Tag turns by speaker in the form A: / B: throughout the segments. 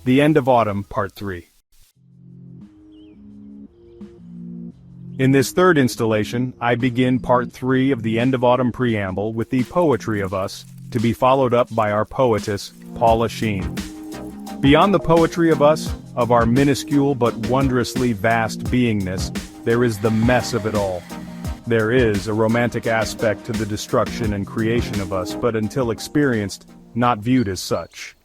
A: The End of Autumn, Part 3. In this third installation, I begin Part 3 of the End of Autumn preamble with the Poetry of Us, to be followed up by our poetess, Paula Sheen. Beyond the poetry of us, of our minuscule but wondrously vast beingness, there is the mess of it all. There is a romantic aspect to the destruction and creation of us, but until experienced, not viewed as such.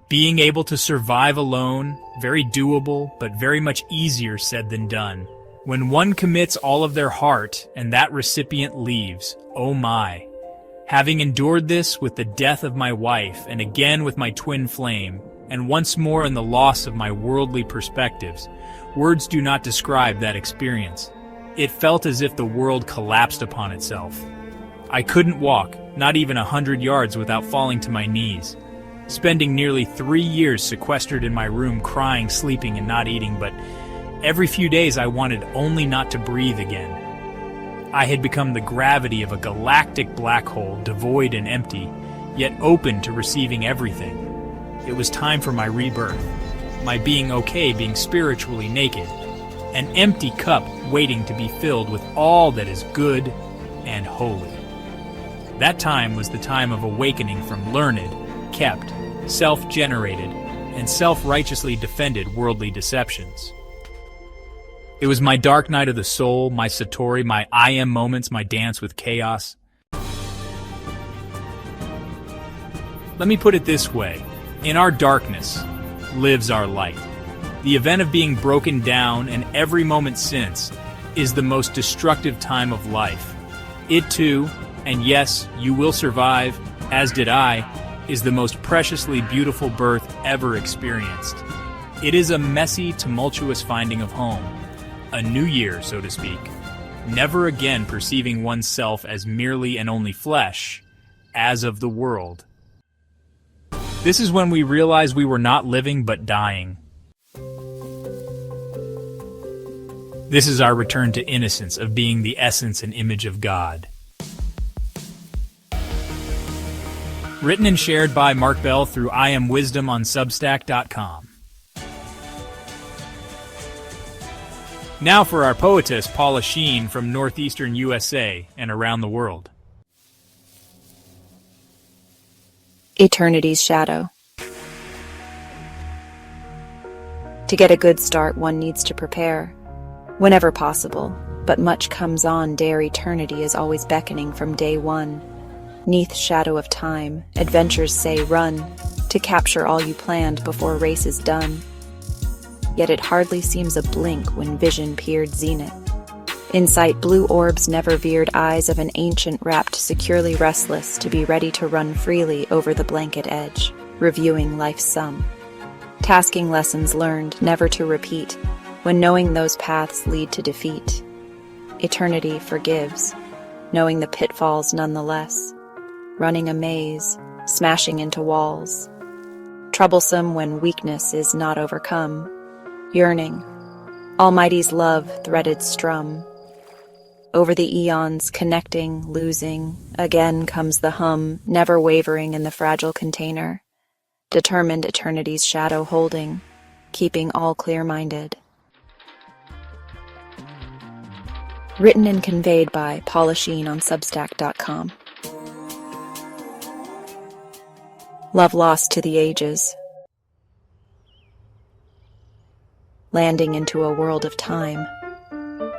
B: Being able to survive alone, very doable, but very much easier said than done. When one commits all of their heart and that recipient leaves, oh my. Having endured this with the death of my wife and again with my twin flame, and once more in the loss of my worldly perspectives, words do not describe that experience. It felt as if the world collapsed upon itself. I couldn't walk, not even 100 yards without falling to my knees. Spending nearly 3 years sequestered in my room crying, sleeping, and not eating, but every few days I wanted only not to breathe again. I had become the gravity of a galactic black hole, devoid and empty, yet open to receiving everything. It was time for my rebirth, my being okay being spiritually naked, an empty cup waiting to be filled with all that is good and holy. That time was the time of awakening from learned, kept, self-generated, and self-righteously defended worldly deceptions. It was my dark night of the soul, my satori, my I am moments, my dance with chaos. Let me put it this way. In our darkness lives our light. The event of being broken down and every moment since is the most destructive time of life. It too, and yes, you will survive, as did I, is the most preciously beautiful birth ever experienced. It is a messy, tumultuous finding of home. A new year, so to speak. Never again perceiving oneself as merely and only flesh, as of the world. This is when we realize we were not living but dying. This is our return to innocence of being the essence and image of God. Written and shared by Mark Bell through I Am Wisdom on Substack.com. Now for our poetess Paula Sheen from northeastern USA and around the world.
C: Eternity's Shadow. To get a good start, one needs to prepare, whenever possible, but much comes on dare eternity is always beckoning from day one. Neath shadow of time, adventures say run, to capture all you planned before race is done. Yet it hardly seems a blink when vision peered zenith. In sight blue orbs never veered eyes of an ancient wrapped securely restless to be ready to run freely over the blanket edge, reviewing life's sum. Tasking lessons learned never to repeat, when knowing those paths lead to defeat. Eternity forgives, knowing the pitfalls nonetheless. Running a maze, smashing into walls. Troublesome when weakness is not overcome. Yearning, Almighty's love threaded strum. Over the eons, connecting, losing, again comes the hum, never wavering in the fragile container. Determined eternity's shadow holding, keeping all clear-minded. Written and conveyed by Paula Sheen on Substack.com. Love lost to the ages. Landing into a world of time.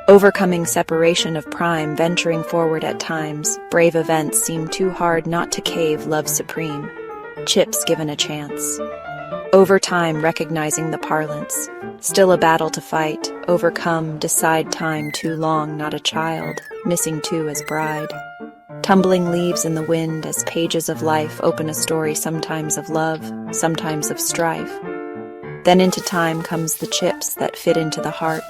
C: Overcoming separation of prime, venturing forward at times. Brave events seem too hard not to cave, love supreme. Chips given a chance. Over time, recognizing the parlance. Still a battle to fight. Overcome, decide time too long, not a child. Missing too as bride. Tumbling leaves in the wind as pages of life open a story sometimes of love, sometimes of strife. Then into time comes the chips that fit into the heart.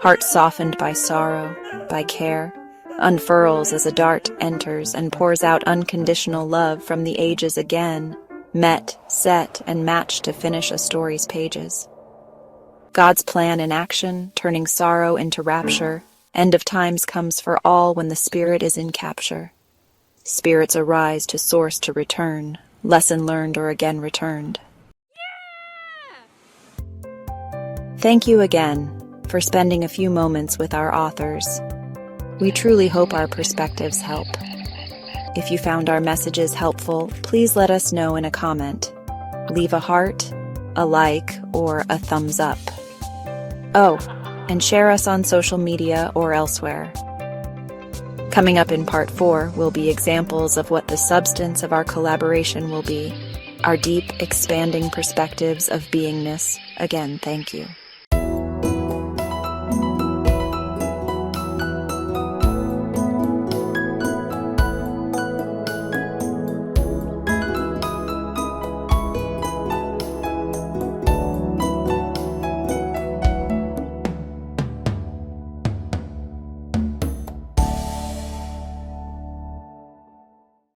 C: Heart softened by sorrow, by care, unfurls as a dart enters and pours out unconditional love from the ages again, met, set, and matched to finish a story's pages. God's plan in action, turning sorrow into rapture. End of times comes for all when the spirit is in capture. Spirits arise to source to return, lesson learned or again returned. Thank you again for spending a few moments with our authors. We truly hope our perspectives help. If you found our messages helpful, please let us know in a comment. Leave a heart, a like, or a thumbs up. Oh, and share us on social media or elsewhere. Coming up in part 4 will be examples of what the substance of our collaboration will be, our deep, expanding perspectives of beingness. Again, thank you.